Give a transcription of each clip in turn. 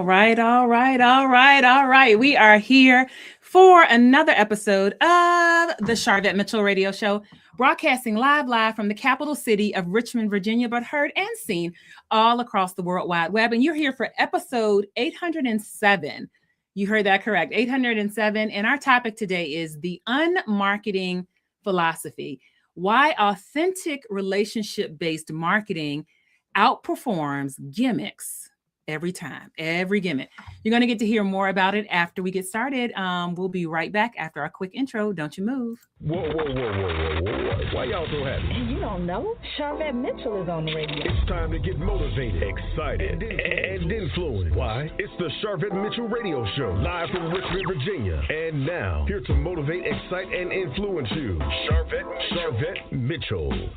All right. We are here for another episode of the Charvette Mitchell Radio Show, broadcasting live from the capital city of Richmond, Virginia, but heard and seen all across the World Wide Web. And you're here for episode 807. You heard that correct, 807. And our topic today is the unmarketing philosophy, why authentic relationship-based marketing outperforms gimmicks every time, every gimmick. You're going to get to hear more about it after we get started. We'll be right back after our quick intro. Don't you move. Whoa. Why y'all so happy? You don't know? Charvette Mitchell is on the radio. It's time to get motivated, excited, and influenced. Why? It's the Charvette Mitchell Radio Show, live from Richmond, Virginia. And now, here to motivate, excite, and influence you, Charvette Mitchell.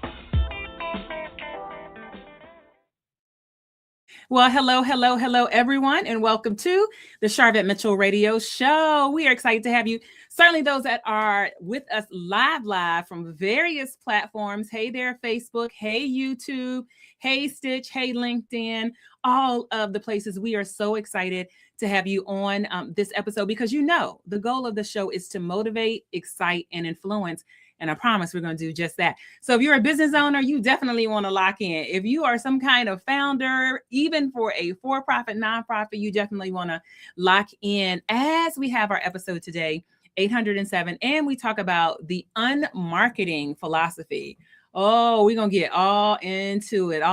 Well, hello, everyone, and welcome to the Charvette Mitchell Radio Show. We are excited to have you. Certainly those that are with us live from various platforms. Hey there, Facebook. Hey, YouTube. Hey, Stitch. Hey, LinkedIn. All of the places. We are so excited to have you on this episode because you know the goal of the show is to motivate, excite, and influence. And I promise we're going to do just that. So if you're a business owner, you definitely want to lock in. If you are some kind of founder, even for a for-profit, nonprofit, you definitely want to lock in as we have our episode today, 807. And we talk about the unmarketing philosophy. Oh, we're going to get all into it.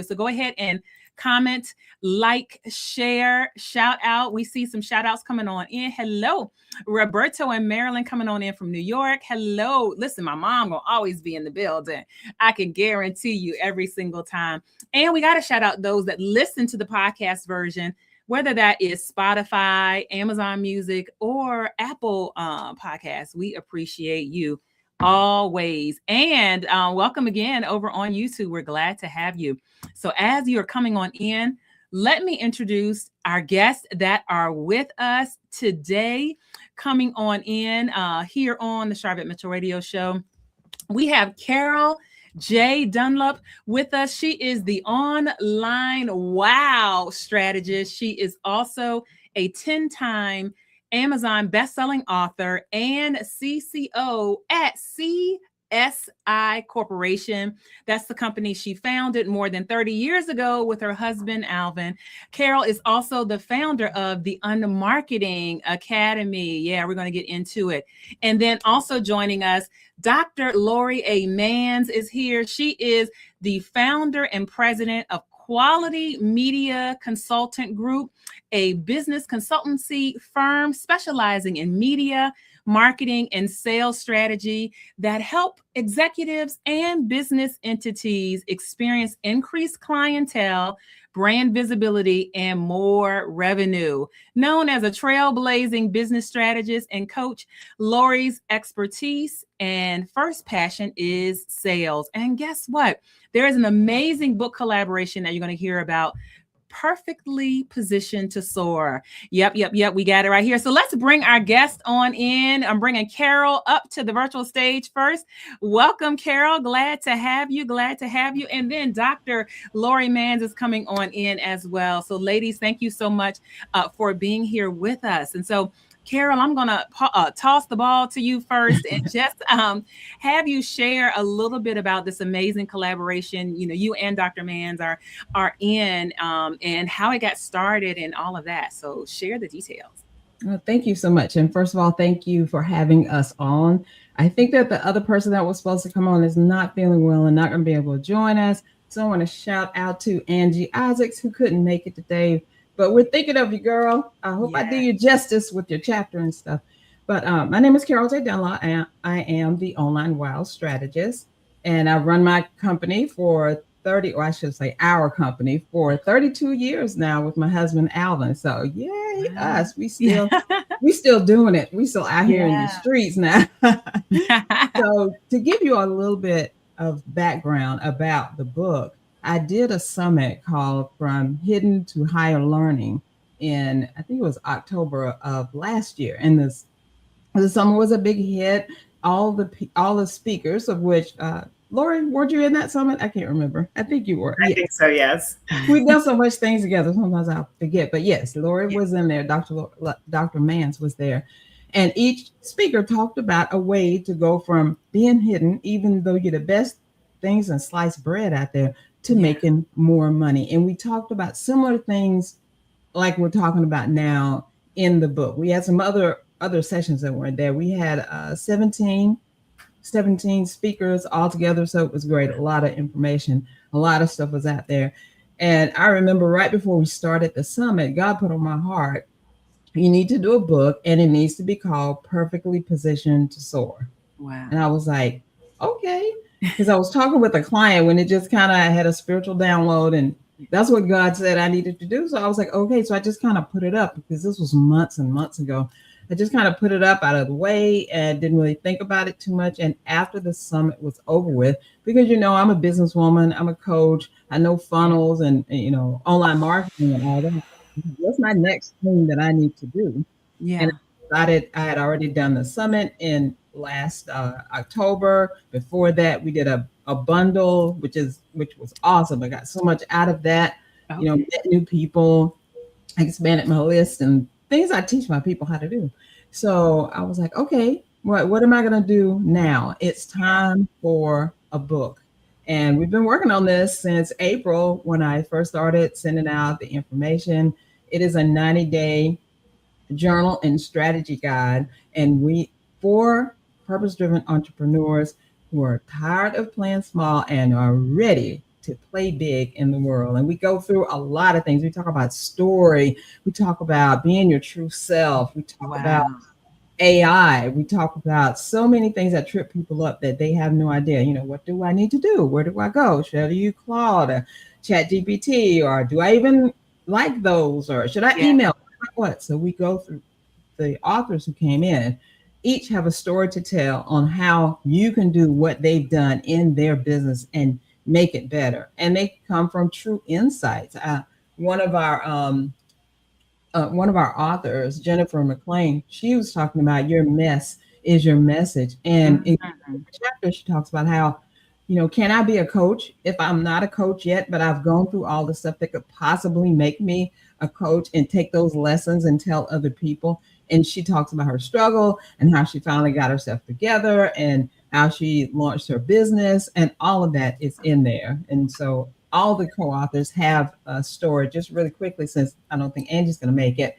So go ahead and comment, like, share, shout out. We see some shout outs coming on in. Hello, Roberto and Maryland coming on in from New York. Hello. Listen, my mom will always be in the building. I can guarantee you every single time. And we got to shout out those that listen to the podcast version, whether that is Spotify, Amazon Music, or Apple Podcasts. We appreciate you always. And welcome again over on YouTube. We're glad to have you. So as you're coming on in, let me introduce our guests that are with us today. Coming on in here on the Charvette Mitchell Radio Show, we have Carol J. Dunlop with us. She is the online wow strategist. She is also a 10-time Amazon bestselling author and CCO at CSI Corporation. That's the company she founded more than 30 years ago with her husband, Alvin. Carol is also the founder of the Unmarketing Academy. Yeah, we're going to get into it. And then also joining us, Dr. Lori A. Mans is here. She is the founder and president of Quality Media Consultant Group, a business consultancy firm specializing in media, marketing, and sales strategy that help executives and business entities experience increased clientele, brand visibility, and more revenue. Known as a trailblazing business strategist and coach, Lori's expertise and first passion is sales. And guess what? There is an amazing book collaboration that you're going to hear about, Perfectly Positioned to Soar. Yep. We got it right here. So let's bring our guest on in. I'm bringing Carol up to the virtual stage first. Welcome, Carol. Glad to have you. And then Dr. Lori Mans is coming on in as well. So ladies, thank you so much for being here with us. And so Carol, I'm going to toss the ball to you first and just have you share a little bit about this amazing collaboration. You know, you and Dr. Mans are in and how it got started and all of that. So share the details. Well, thank you so much. And first of all, thank you for having us on. I think that the other person that was supposed to come on is not feeling well and not going to be able to join us. So I want to shout out to Angie Isaacs, who couldn't make it today. But we're thinking of you, girl. I hope I do you justice with your chapter and stuff. But my name is Carol J. Dunlop, and I am the online wow strategist. And I've run my company for our company for 32 years now with my husband, Alvin. So yay, us. We still doing it. We still out here in the streets now. So to give you a little bit of background about the book, I did a summit called From Hidden to Higher Learning in, I think it was October of last year. And the summit was a big hit. All the speakers, of which Lori, were you in that summit? I can't remember. I think you were. I Yeah. think so, yes. We've done so much things together. Sometimes I'll forget. But yes, Lori Yeah. was in there. Dr. Mans was there. And each speaker talked about a way to go from being hidden, even though you're the best things and sliced bread out there, to Yeah. making more money. And we talked about similar things like we're talking about now in the book. We had some other sessions that weren't there. We had 17 speakers all together. So it was great. A lot of information, a lot of stuff was out there. And I remember right before we started the summit, God put on my heart, you need to do a book and it needs to be called Perfectly Positioned to Soar. Wow. And I was like, okay. Because I was talking with a client when it just kind of had a spiritual download, and that's what God said I needed to do. So I was like, okay. So I just kind of put it up because this was months and months ago. I just kind of put it up out of the way and didn't really think about it too much. And after the summit was over with, because, I'm a businesswoman, I'm a coach, I know funnels and online marketing and all that. What's my next thing that I need to do? Yeah. And I decided I had already done the summit in last October. Before that, we did a bundle, which was awesome. I got so much out of that. Okay. Met new people, expanded my list and things I teach my people how to do. So I was like, okay, what am I going to do now? It's time for a book. And we've been working on this since April when I first started sending out the information. It is a 90-day journal and strategy guide. And for purpose-driven entrepreneurs who are tired of playing small and are ready to play big in the world. And we go through a lot of things. We talk about story. We talk about being your true self. We talk about AI. We talk about so many things that trip people up that they have no idea. What do I need to do? Where do I go? Should I use Claude or ChatGPT, or do I even like those? Or should I email? What? So we go through the authors who came in, each have a story to tell on how you can do what they've done in their business and make it better. And they come from true insights. One of our authors, Jennifer McLean, she was talking about your mess is your message. And in the chapter, she talks about how, can I be a coach if I'm not a coach yet, but I've gone through all the stuff that could possibly make me a coach and take those lessons and tell other people. And she talks about her struggle and how she finally got herself together and how she launched her business, and all of that is in there. And so all the co-authors have a story. Just really quickly, since I don't think Angie's going to make it.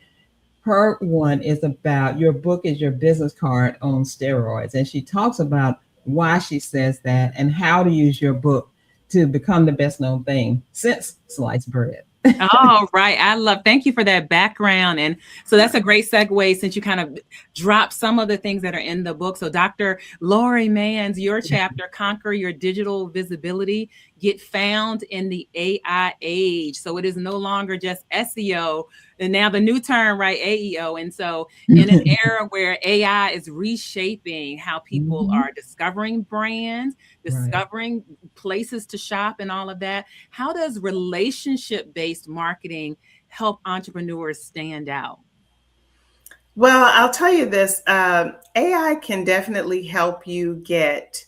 Her one is about your book is your business card on steroids. And she talks about why she says that and how to use your book to become the best known thing since sliced bread. All right. Thank you for that background. And so that's a great segue since you kind of dropped some of the things that are in the book. So Dr. Lori Mans, your chapter, Conquer Your Digital Visibility, Get Found in the AI Age. So it is no longer just SEO, and now the new term, right, AEO. And so in an era where AI is reshaping how people are discovering brands, discovering places to shop and all of that, how does relationship-based marketing help entrepreneurs stand out? Well, I'll tell you this, AI can definitely help you get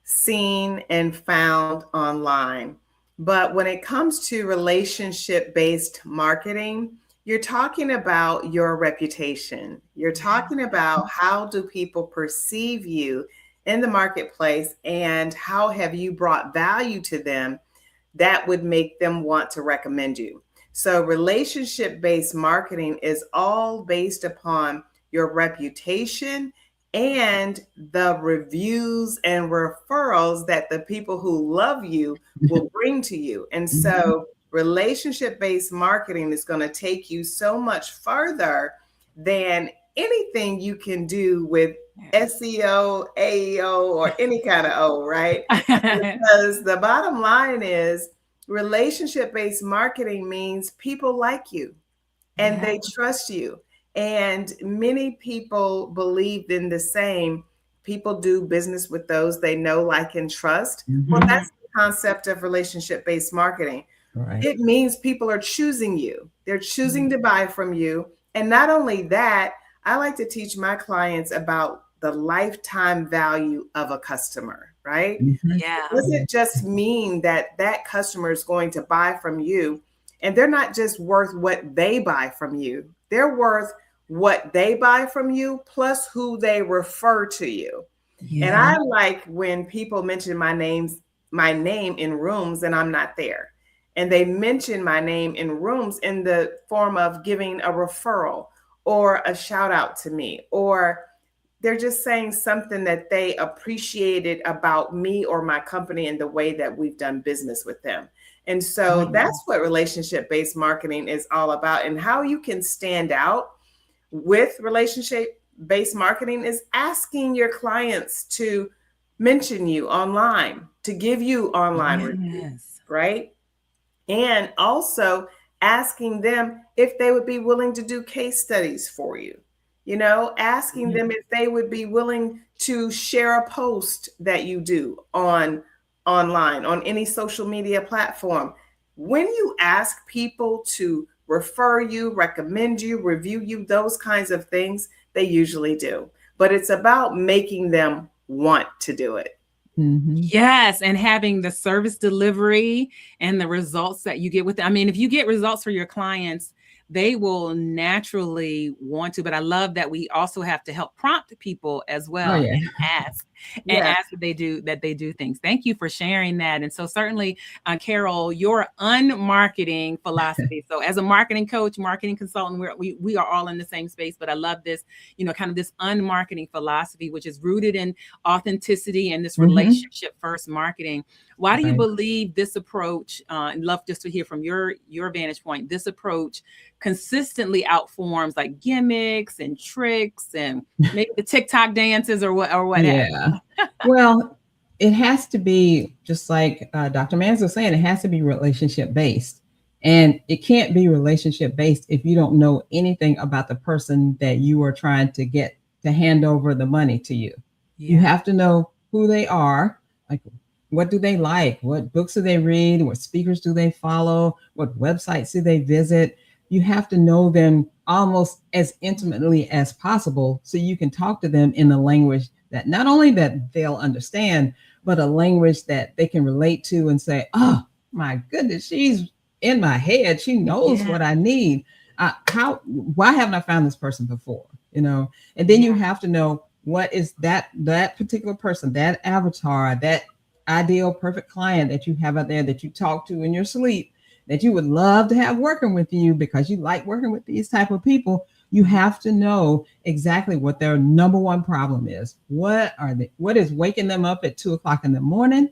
seen and found online. But when it comes to relationship-based marketing, you're talking about your reputation. You're talking about how do people perceive you in the marketplace and how have you brought value to them that would make them want to recommend you. So relationship-based marketing is all based upon your reputation and the reviews and referrals that the people who love you will bring to you. And so relationship-based marketing is going to take you so much further than anything you can do with SEO, AEO, or any kind of O, right? Because the bottom line is relationship-based marketing means people like you and they trust you. And many people believe in the same. People do business with those they know, like, and trust. Well, that's the concept of relationship-based marketing. Right. It means people are choosing you. They're choosing to buy from you. And not only that, I like to teach my clients about the lifetime value of a customer, right? Yeah. It doesn't just mean that that customer is going to buy from you and they're not just worth what they buy from you. They're worth what they buy from you plus who they refer to you. Yeah. And I like when people mention my name in rooms and I'm not there. And they mention my name in rooms in the form of giving a referral or a shout out to me, or they're just saying something that they appreciated about me or my company and the way that we've done business with them. And so that's what relationship-based marketing is all about. And how you can stand out with relationship-based marketing is asking your clients to mention you online, to give you online reviews, right? And also asking them if they would be willing to do case studies for you. You know, asking them if they would be willing to share a post that you do online, on any social media platform. When you ask people to refer you, recommend you, review you, those kinds of things, they usually do. But it's about making them want to do it. Yes, and having the service delivery and the results that you get with it. I mean, if you get results for your clients, they will naturally want to. But I love that we also have to help prompt people as well and ask ask that they do things. Thank you for sharing that. And so certainly, Carol, your unmarketing philosophy. So as a marketing coach, marketing consultant, we are all in the same space. But I love this, kind of this unmarketing philosophy, which is rooted in authenticity and this relationship first marketing. Why do you believe this approach? And love just to hear from your vantage point. This approach consistently outperforms like gimmicks and tricks and maybe the TikTok dances or what. Yeah. Well, it has to be just like Dr. Mans was saying. It has to be relationship based, and it can't be relationship based if you don't know anything about the person that you are trying to get to hand over the money to you. You have to know who they are, like what do they like, what books do they read, what speakers do they follow, what websites do they visit. You have to know them almost as intimately as possible so you can talk to them in the language that not only that they'll understand, but a language that they can relate to and say, oh my goodness, she's in my head. She knows what I need. Why haven't I found this person before? And then you have to know what is that particular person, that avatar, that ideal perfect client that you have out there that you talk to in your sleep, that you would love to have working with you because you like working with these type of people. You have to know exactly what their number one problem is. What is waking them up at 2:00 in the morning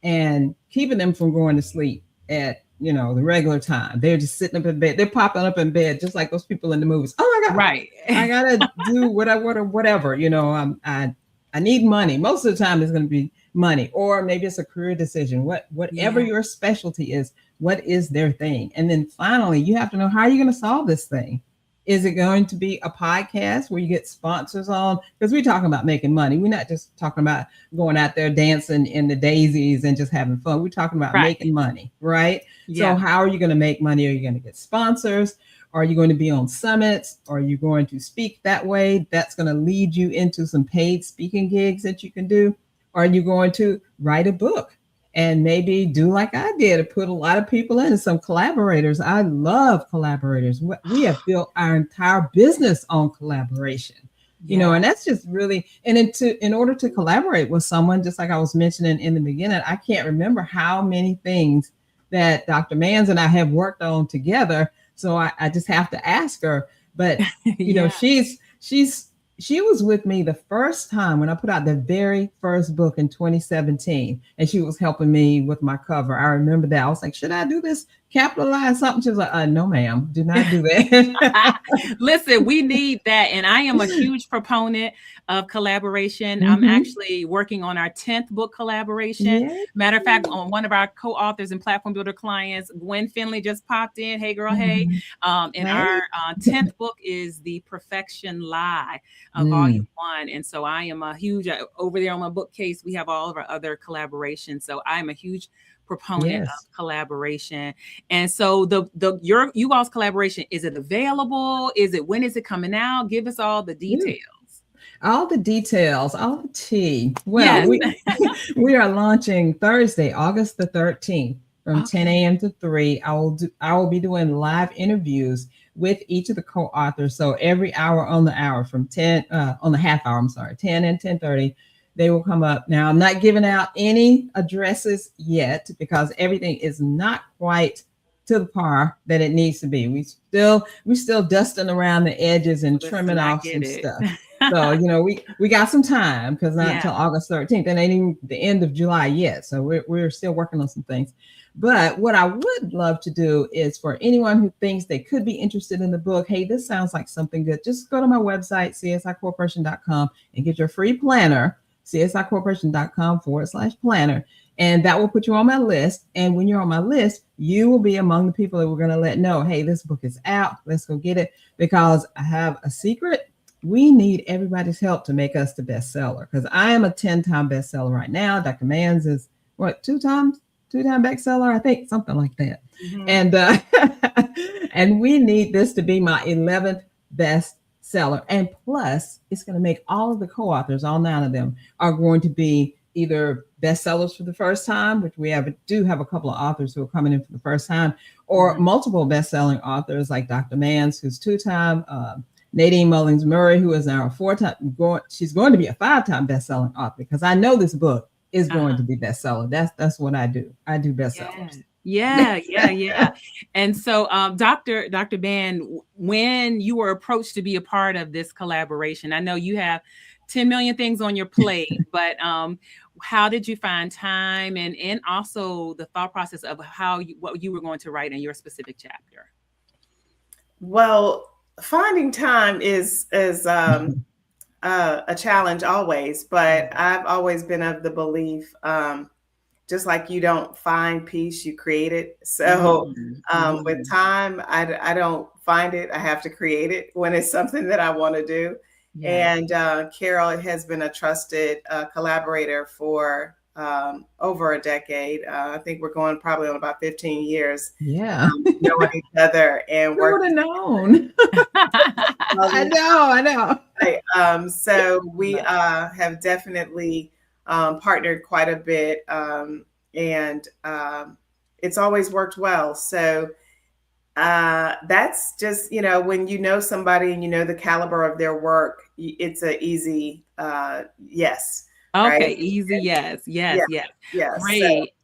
and keeping them from going to sleep at the regular time? They're just sitting up in bed. They're popping up in bed just like those people in the movies. Oh my God, right. I gotta do whatever. I need money. Most of the time it's going to be money, or maybe it's a career decision. Whatever your specialty is, what is their thing? And then finally, you have to know, how are you going to solve this thing? Is it going to be a podcast where you get sponsors on? Because we're talking about making money. We're not just talking about going out there dancing in the daisies and just having fun. We're talking about making money, right? Yeah. So how are you going to make money? Are you going to get sponsors? Are you going to be on summits? Are you going to speak that way? That's going to lead you into some paid speaking gigs that you can do. Are you going to write a book and maybe do like I did, to put a lot of people in and some collaborators? I love collaborators. We have built our entire business on collaboration, and that's just really, and in order to collaborate with someone, just like I was mentioning in the beginning, I can't remember how many things that Dr. Mans and I have worked on together. So I just have to ask her, but she was with me the first time when I put out the very first book in 2017, and she was helping me with my cover. I remember that. I was like, should I do this? Capitalize something? She was like, no, ma'am, do not do that. Listen, we need that. And I am a huge proponent of collaboration. I'm actually working on our 10th book collaboration. Yeah. Matter of fact, on one of our co-authors and platform builder clients, Gwen Finley, just popped in. Hey, girl, hey. And our 10th book is The Perfection Lie, Volume 1. And so I am a huge, over there on my bookcase, we have all of our other collaborations. So I'm a huge proponent of collaboration. And so you all's collaboration, is it available? When is it coming out? Give us all the details. All the details, all the tea. Well, Yes. we are launching Thursday, August the 13th from 10 Okay. a.m. to 3. I will be doing live interviews with each of the co-authors. So every hour on the hour from 10 on the half hour, I'm sorry, 10 and 10:30, they will come up. Now, I'm not giving out any addresses yet because everything is not quite to the par that it needs to be. We still dusting around the edges and trimming Listen, I off get some it. stuff. So, we got some time because not Yeah. until August 13th, and ain't even the end of July yet. So we're still working on some things. But what I would love to do is for anyone who thinks they could be interested in the book, hey, this sounds like something good. Just go to my website, csicorporation.com, and get your free planner, csicorporation.com/planner. And that will put you on my list. And when you're on my list, you will be among the people that we're going to let know, hey, this book is out. Let's go get it. Because I have a secret. We need everybody's help to make us the bestseller. Because I am a 10-time bestseller right now. Dr. Mann's is what, two-time bestseller, I think, something like that. Mhm. And and we need this to be my 11th bestseller. And plus, it's going to make all of the co-authors, all 9 of them, are going to be either bestsellers for the first time, which do have a couple of authors who are coming in for the first time, or multiple best-selling authors like Dr. Mann's, who's 2-time, Nadine Mullins Murray, who is now a 4-time, she's going to be a 5-time best-selling author because I know this book is going to be bestseller. That's what I do. I do bestsellers. Yeah. And so, Dr. Ban, when you were approached to be a part of this collaboration, I know you have 10 million things on your plate, but how did you find time and also the thought process of what you were going to write in your specific chapter? Well, finding time is a challenge always, but I've always been of the belief, just like you don't find peace, you create it. So with time, I don't find it. I have to create it when it's something that I want to do. Yeah. And Carol has been a trusted collaborator for over a decade. I think we're going probably on about 15 years. Yeah. Knowing each other and Who would working. have known? I know. Right. So we have definitely partnered quite a bit, and it's always worked well. So that's just, when you know somebody and you know the caliber of their work, it's an easy yes. Okay, Right? easy. Yes. Yes. Great.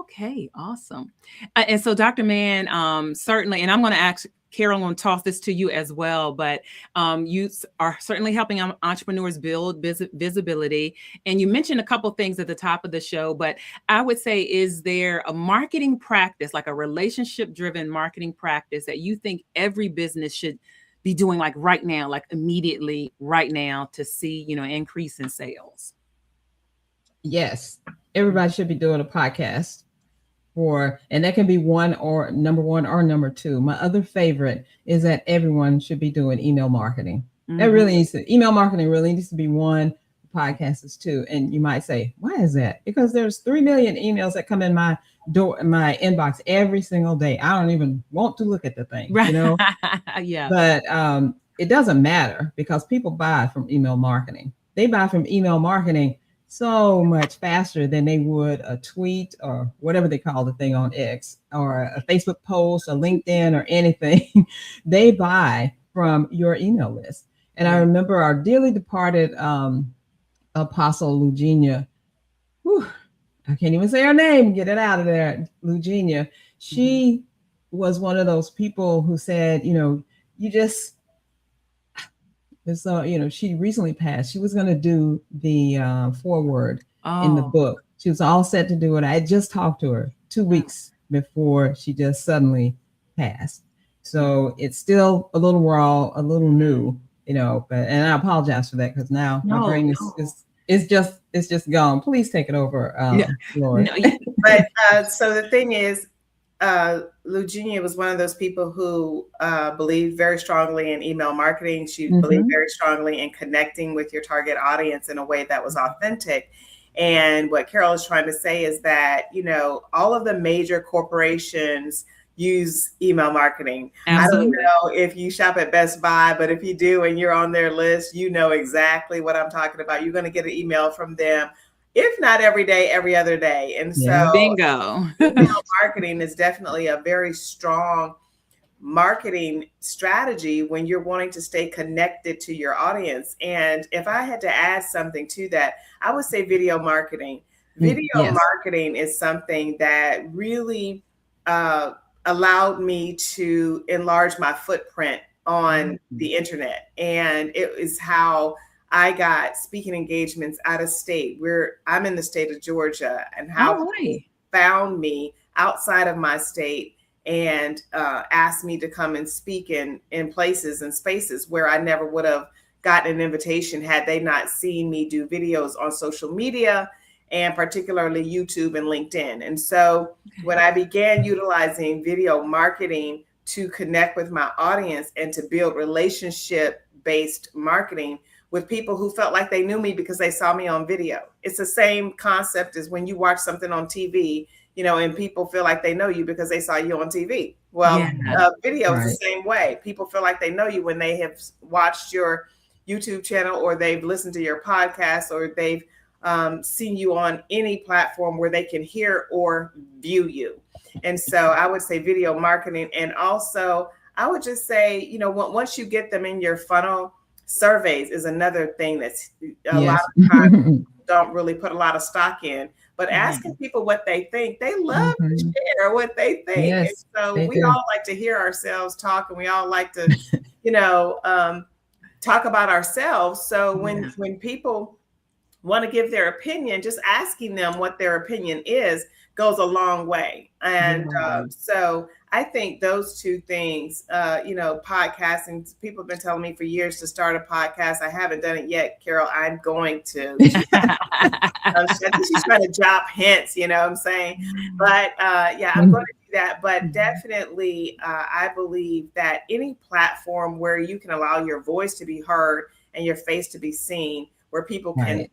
Okay, awesome. And so, Dr. Mann, certainly, and I'm going to ask Carol, I'm going to toss this to you as well, but you are certainly helping entrepreneurs build visibility. And you mentioned a couple things at the top of the show, but I would say, is there a marketing practice, like a relationship-driven marketing practice that you think every business should be doing, like right now, like immediately right now, to see, increase in sales? Yes, everybody should be doing a podcast and that can be number one or number 2. My other favorite is that everyone should be doing email marketing. Email marketing really needs to be one. Podcast is 2. And you might say, why is that? Because there's 3 million emails that come in my inbox every single day. I don't even want to look at the thing, Right. Yeah. But it doesn't matter because people buy from email marketing. They buy from email marketing so much faster than they would a tweet or whatever they call the thing on X or a Facebook post or LinkedIn or anything. They buy from your email list. And I remember our dearly departed Apostle Lugenia. I can't even say her name. Get it out of there. Lugenia. She was one of those people who said, she recently passed. She was going to do the foreword in the book. She was all set to do it. I had just talked to her 2 weeks before she just suddenly passed. So it's still a little raw, a little new, and I apologize for that because now my brain is just gone. Please take it over, Lord. But so the thing is, Lugenia was one of those people who believed very strongly in email marketing. She believed very strongly in connecting with your target audience in a way that was authentic. And what Carol is trying to say is that, all of the major corporations use email marketing. Absolutely. I don't know if you shop at Best Buy, but if you do and you're on their list, you know exactly what I'm talking about. You're going to get an email from them, if not every day, every other day. And so bingo. email marketing is definitely a very strong marketing strategy when you're wanting to stay connected to your audience. And if I had to add something to that, I would say video marketing. Video Yes. marketing is something that really allowed me to enlarge my footprint on the internet. And it is how I got speaking engagements out of state, where I'm in the state of Georgia, and how people found me outside of my state and asked me to come and speak in places and spaces where I never would have gotten an invitation had they not seen me do videos on social media, and particularly YouTube and LinkedIn. And so when I began utilizing video marketing to connect with my audience and to build relationship-based marketing with people who felt like they knew me because they saw me on video. It's the same concept as when you watch something on TV, and people feel like they know you because they saw you on TV. Well, video is the same way. People feel like they know you when they have watched your YouTube channel, or they've listened to your podcast, or they've seen you on any platform where they can hear or view you. And so I would say video marketing. And also I would just say, once you get them in your funnel, surveys is another thing that's a lot of times don't really put a lot of stock in. But asking people what they think, they love to share what they think. Yes, and so we all like to hear ourselves talk, and we all like to, talk about ourselves. So when people want to give their opinion, just asking them what their opinion is goes a long way. And so I think those two things, podcasting, people have been telling me for years to start a podcast. I haven't done it yet, Carol. I'm going to. I think she's trying to drop hints, you know what I'm saying? But I'm going to do that. But definitely, I believe that any platform where you can allow your voice to be heard and your face to be seen, where people can,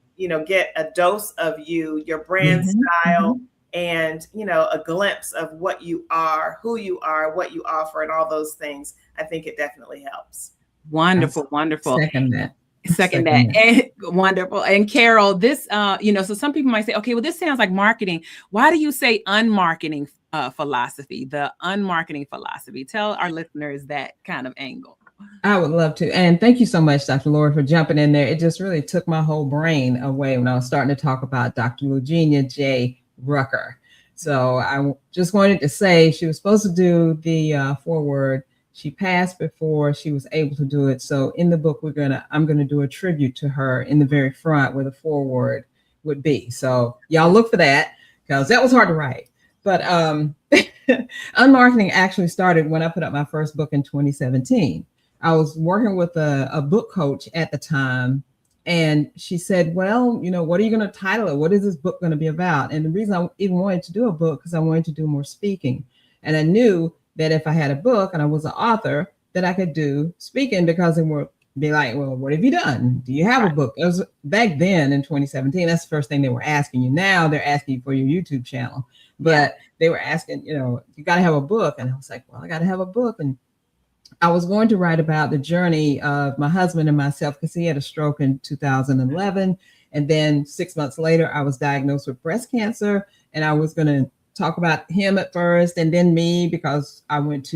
get a dose of you, your brand style, and, a glimpse of what you are, who you are, what you offer, and all those things, I think it definitely helps. Wonderful, wonderful. Second that. And wonderful. And Carol, this, so some people might say, okay, well, this sounds like marketing. Why do you say unmarketing philosophy, the unmarketing philosophy? Tell our listeners that kind of angle. I would love to. And thank you so much, Dr. Lori, for jumping in there. It just really took my whole brain away when I was starting to talk about Dr. Eugenia J. Rucker. So I just wanted to say she was supposed to do the foreword. She passed before she was able to do it. So in the book, I'm gonna do a tribute to her in the very front where the foreword would be. So y'all look for that, because that was hard to write. But unmarketing actually started when I put up my first book in 2017. I was working with a book coach at the time, and she said, well, what are you going to title it? What is this book going to be about? And the reason I even wanted to do a book, because I wanted to do more speaking. And I knew that if I had a book and I was an author, that I could do speaking, because it would be like, well, what have you done? Do you have a book? It was back then in 2017. That's the first thing they were asking you. Now they're asking you for your YouTube channel. But they were asking, you got to have a book. And I was like, well, I got to have a book. And I was going to write about the journey of my husband and myself, because he had a stroke in 2011. And then 6 months later, I was diagnosed with breast cancer. And I was going to talk about him at first, and then me, because I went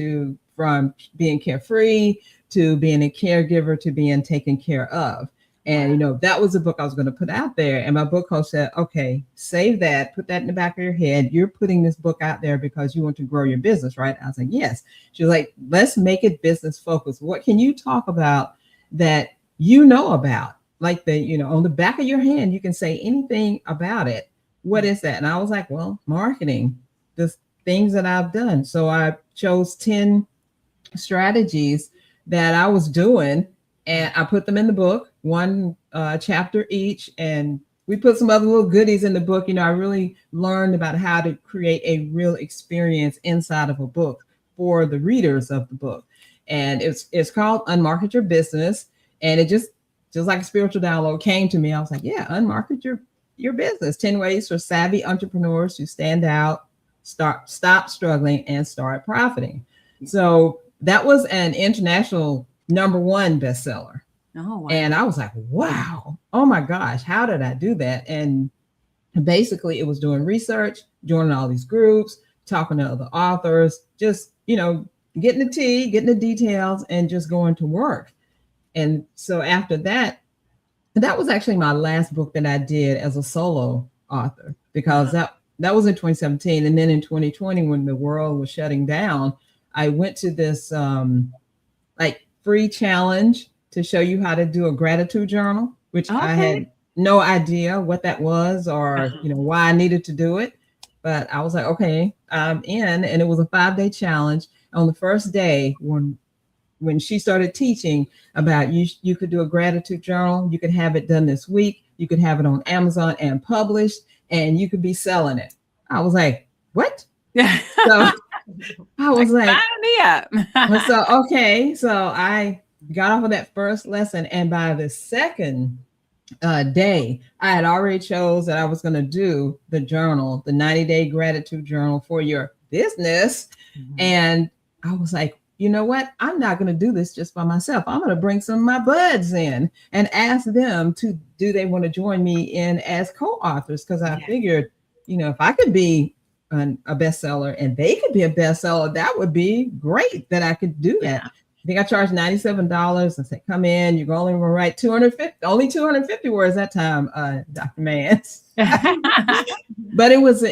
from being carefree to being a caregiver to being taken care of. And, that was the book I was going to put out there. And my book coach said, okay, save that, put that in the back of your head. You're putting this book out there because you want to grow your business, right? I was like, yes. She was like, let's make it business focused. What can you talk about that you know about? Like on the back of your hand, you can say anything about it. What is that? And I was like, well, marketing, the things that I've done. So I chose 10 strategies that I was doing, and I put them in the book, one chapter each. And we put some other little goodies in the book. I really learned about how to create a real experience inside of a book for the readers of the book. And it's called Unmarket Your Business. And it just like a spiritual download came to me. I was like, yeah, unmarket your business. 10 ways for savvy entrepreneurs to stand out, stop struggling and start profiting. So that was an international #1 bestseller. Oh, wow. And I was like, wow, oh my gosh, how did I do that? And basically it was doing research, joining all these groups, talking to other authors, just, getting the tea, getting the details, and just going to work. And so after that, that was actually my last book that I did as a solo author, because that was in 2017. And then in 2020, when the world was shutting down, I went to this like free challenge to show you how to do a gratitude journal, which I had no idea what that was or why I needed to do it. But I was like, okay, I'm in. And it was a 5-day challenge. On the first day, when she started teaching about you could do a gratitude journal, you could have it done this week, you could have it on Amazon and published, and you could be selling it. I was like, what? So I was like, sign me up. So okay, so I got off of that first lesson, and by the second day, I had already chose that I was going to do the journal, the 90-day gratitude journal for your business. And I was like, you know what? I'm not going to do this just by myself. I'm going to bring some of my buds in and ask them do they want to join me in as co-authors? Because I figured, if I could be a bestseller and they could be a bestseller, that would be great that I could do that. I think I charged $97 and said, come in, you're only going to write 250 words that time, Dr. Mans. But it was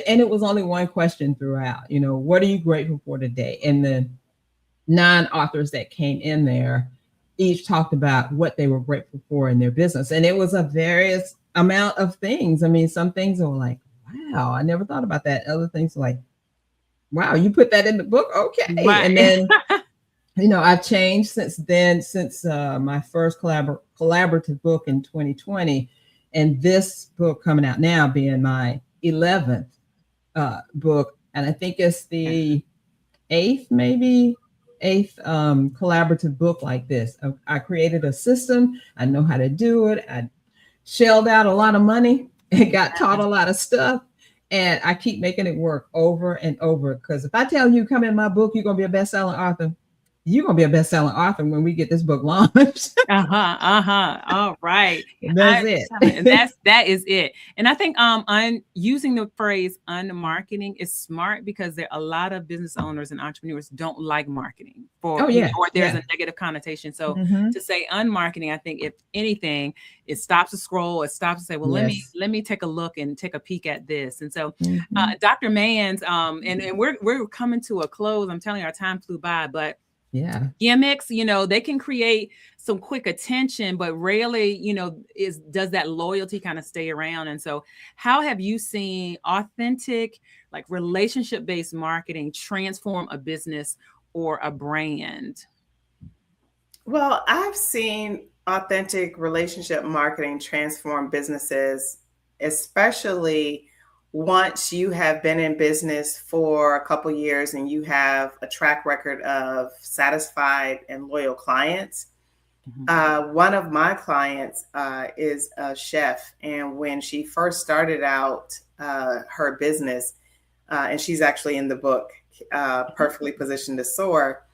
only one question throughout, what are you grateful for today? And the 9 authors that came in there each talked about what they were grateful for in their business. And it was a various amount of things. I mean, some things were like, wow, I never thought about that. Other things like, wow, you put that in the book? Okay. Right. And then, I've changed since then, since my first collaborative book in 2020, and this book coming out now being my 11th book. And I think it's the 8th collaborative book like this. I created a system. I know how to do it. I shelled out a lot of money and got taught a lot of stuff. And I keep making it work over and over. Because if I tell you, come in my book, you're going to be a best-selling author. You're going to be a best-selling author when we get this book launched. All right. That's it. That is it. And I think using the phrase unmarketing is smart, because there are a lot of business owners and entrepreneurs don't like marketing or there's a negative connotation. So to say unmarketing, I think if anything, it stops to scroll. It stops to say, well, let me take a look and take a peek at this. And so Dr. Mans, and we're coming to a close. I'm telling you, our time flew by, but gimmicks, they can create some quick attention, but rarely, does that loyalty kind of stay around. And so how have you seen authentic, like relationship-based marketing transform a business or a brand? Well, I've seen authentic relationship marketing transform businesses, especially once you have been in business for a couple years and you have a track record of satisfied and loyal clients. One of my clients is a chef. And when she first started out her business, and she's actually in the book, Perfectly Positioned to Soar,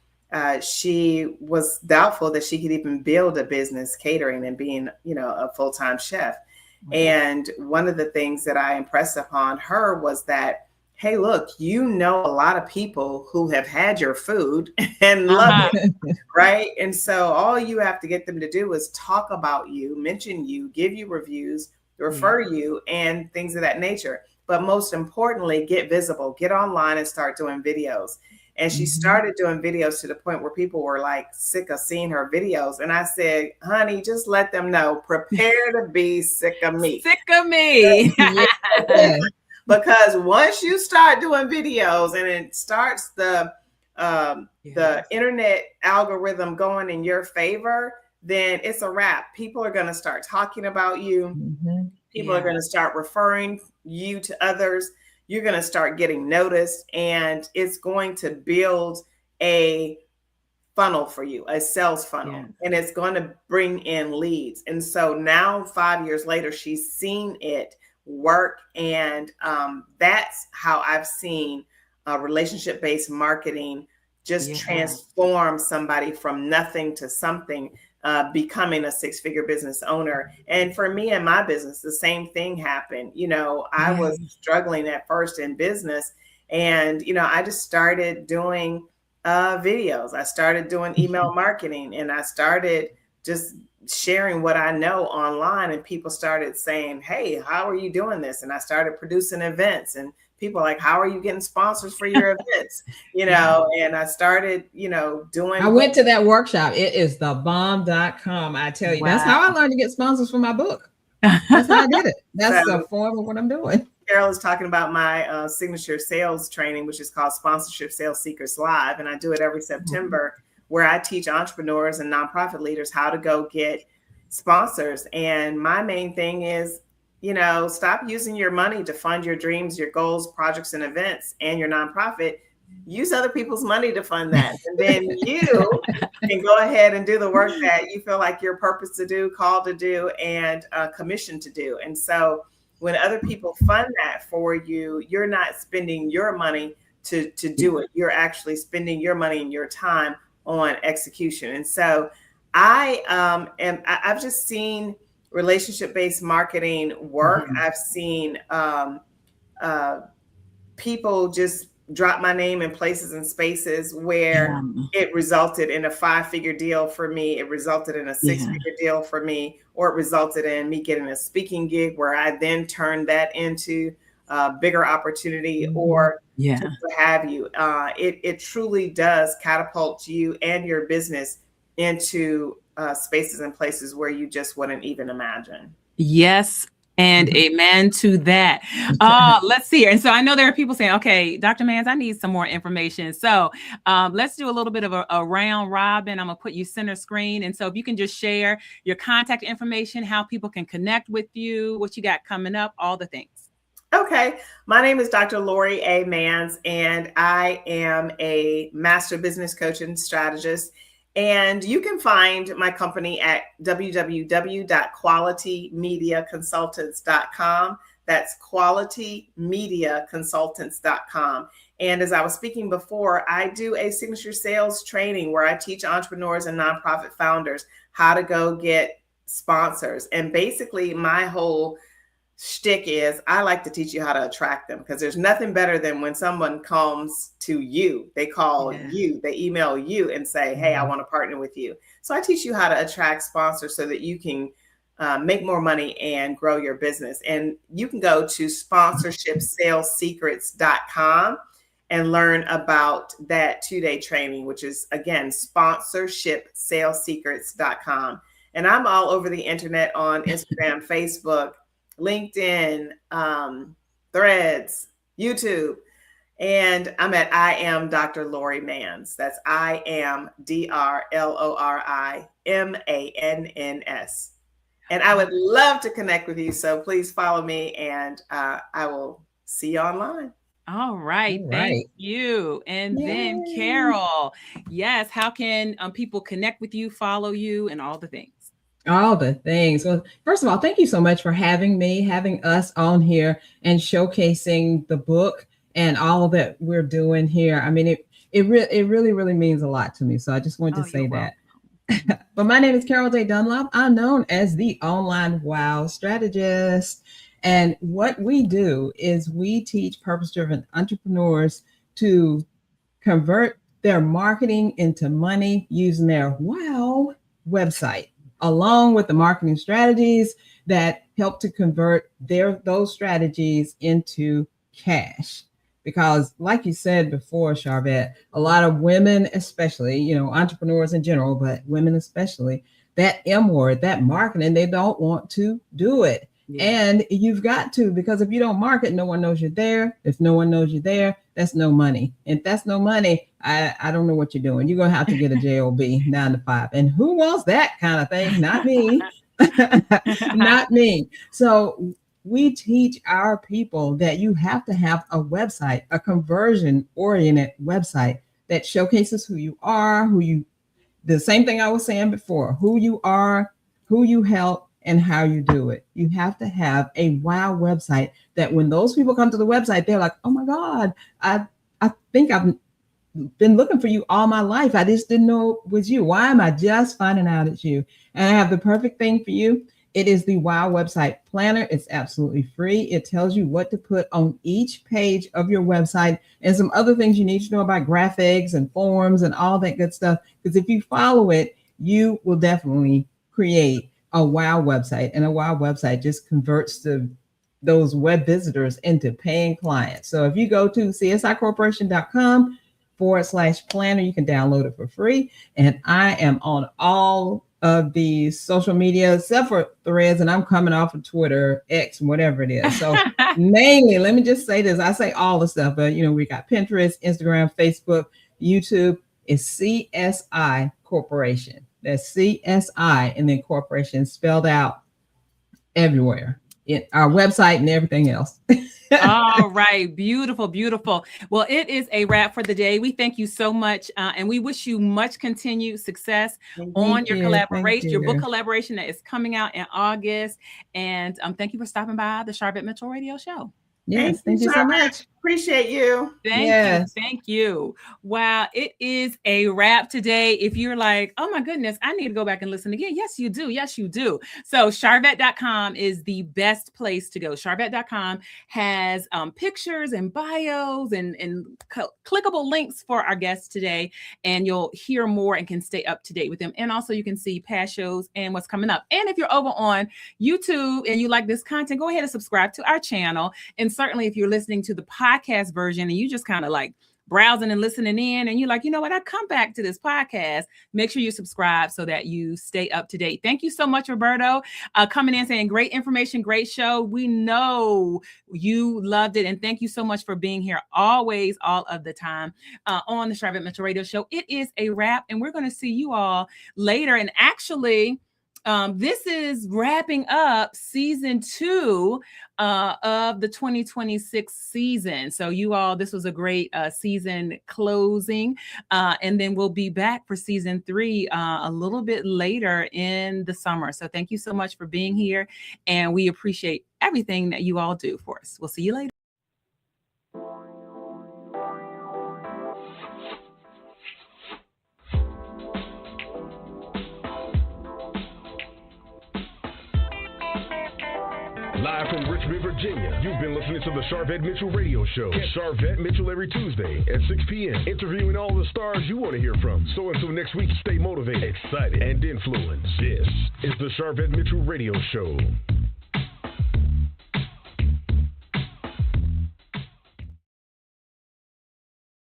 she was doubtful that she could even build a business catering and being, a full-time chef. And one of the things that I impressed upon her was that, hey, look, a lot of people who have had your food and love it, right? And so all you have to get them to do is talk about you, mention you, give you reviews, refer you, and things of that nature. But most importantly, get visible, get online and start doing videos. And she started doing videos to the point where people were like sick of seeing her videos. And I said, honey, just let them know, prepare to be sick of me. Sick of me. Because once you start doing videos and it starts the internet algorithm going in your favor, then it's a wrap. People are going to start talking about you. People are going to start referring you to others. You're going to start getting noticed, and it's going to build a funnel for you, a sales funnel, and it's going to bring in leads. And so now 5 years later, she's seen it work. And that's how I've seen relationship-based marketing just Yeah. transforms somebody from nothing to something, becoming a six-figure business owner. And for me and my business, the same thing happened. You know, I was struggling at first in business, and, you know, I just started doing videos. I started doing email marketing, and I started just sharing what I know online, and people started saying, "Hey, how are you doing this?" And I started producing events, and people are like, "How are you getting sponsors for your events?" You know, and I started, you know, doing. I went to that workshop. It is the bomb.com. I tell you, that's how I learned to get sponsors for my book. That's how I did it. That's the form of what I'm doing. Carol is talking about my signature sales training, which is called Sponsorship Sales Secrets Live. And I do it every September, where I teach entrepreneurs and nonprofit leaders how to go get sponsors. And my main thing is, you know, stop using your money to fund your dreams, your goals, projects, and events, and your nonprofit. Use other people's money to fund that. And then you can go ahead and do the work that you feel like your purpose to do, called to do, and commissioned to do. And so when other people fund that for you, you're not spending your money to do it. You're actually spending your money and your time on execution. And so I've just seen relationship-based marketing work. I've seen people just drop my name in places and spaces where it resulted in a 5-figure deal for me. It resulted in a 6-figure deal for me, or it resulted in me getting a speaking gig where I then turned that into a bigger opportunity, or what have you. It truly does catapult you and your business into spaces and places where you just wouldn't even imagine. Yes. And amen to that. Let's see here. And so I know there are people saying, okay, Dr. Mans, I need some more information. So let's do a little bit of a round robin. I'm going to put you center screen. And so if you can just share your contact information, how people can connect with you, what you got coming up, all the things. Okay. My name is Dr. Lori A. Mans, and I am a master business coach and strategist. And you can find my company at www.qualitymediaconsultants.com. That's qualitymediaconsultants.com. And as I was speaking before, I do a signature sales training where I teach entrepreneurs and nonprofit founders how to go get sponsors. And basically my whole shtick is I like to teach you how to attract them, because there's nothing better than when someone comes to you, they call you, they email you and say, hey, I want to partner with you. So I teach you how to attract sponsors so that you can make more money and grow your business. And you can go to sponsorshipsalesecrets.com and learn about that 2-day training, which is, again, sponsorshipsalesecrets.com. And I'm all over the internet on Instagram, Facebook, LinkedIn, Threads, YouTube, and I'm at I am Dr. Lori Mans. That's I am DrLoriManns. And I would love to connect with you. So please follow me, and I will see you online. All right. Thank you. And then Carol, yes, how can people connect with you, follow you, and all the things? All the things. Well, first of all, thank you so much for having us on here and showcasing the book and all that we're doing here. I mean, it really means a lot to me. So I just wanted to say that. But my name is Carol J. Dunlop. I'm known as the Online Wow Strategist. And what we do is we teach purpose-driven entrepreneurs to convert their marketing into money using their wow website, along with the marketing strategies that help to convert those strategies into cash. Because like you said before, Charvette, a lot of women, especially, entrepreneurs in general, but women especially, that M word, that marketing, they don't want to do it. Yeah. And you've got to, because if you don't market, no one knows you're there. If no one knows you're there, that's no money. If that's no money, I don't know what you're doing. You're going to have to get a job 9 to 5. And who wants that kind of thing? Not me. Not me. So we teach our people that you have to have a website, a conversion-oriented website that showcases who you are, the same thing I was saying before, who you are, who you help, and how you do it. You have to have a wow website that when those people come to the website, they're like, oh my God, I think I've been looking for you all my life. I just didn't know it was you. Why am I just finding out it's you? And I have the perfect thing for you. It is the Wow Website Planner. It's absolutely free. It tells you what to put on each page of your website and some other things you need to know about graphics and forms and all that good stuff. Because if you follow it, you will definitely create a Wow website. And a Wow website just converts those web visitors into paying clients. So if you go to csicorporation.com/planner, you can download it for free. And I am on all of the social media except for Threads, and I'm coming off of Twitter, X, whatever it is. So mainly, let me just say this. I say all the stuff, but we got Pinterest, Instagram, Facebook, YouTube. It's CSI Corporation. That's CSI and then corporation spelled out everywhere. Our website and everything else. All right. Beautiful, beautiful. Well, it is a wrap for the day. We thank you so much. And we wish you much continued success on your collaboration, your book collaboration that is coming out in August. And thank you for stopping by the Charvette Mitchell Radio Show. Yes, thank you so much. Appreciate you. Thank you. Wow, it is a wrap today. If you're like, oh my goodness, I need to go back and listen again. Yes, you do. Yes, you do. So Charvette.com is the best place to go. Charvette.com has pictures and bios and clickable links for our guests today. And you'll hear more and can stay up to date with them. And also you can see past shows and what's coming up. And if you're over on YouTube and you like this content, go ahead and subscribe to our channel. And certainly if you're listening to the podcast version and you just kind of like browsing and listening in and you're like, you know what, I come back to this podcast, make sure you subscribe so that you stay up to date. Thank you so much, Roberto, coming in saying great information, great show. We know you loved it. And thank you so much for being here always, all of the time on the Charvette Mitchell Radio Show. It is a wrap and we're going to see you all later. And actually, this is wrapping up season 2 of the 2026 season. So you all, this was a great season closing. And then we'll be back for season 3 a little bit later in the summer. So thank you so much for being here. And we appreciate everything that you all do for us. We'll see you later. Live from Richmond, Virginia, you've been listening to the Charvette Mitchell Radio Show. Catch Charvette Mitchell every Tuesday at 6 p.m., interviewing all the stars you want to hear from. So until next week, stay motivated, excited, and influenced. This is the Charvette Mitchell Radio Show.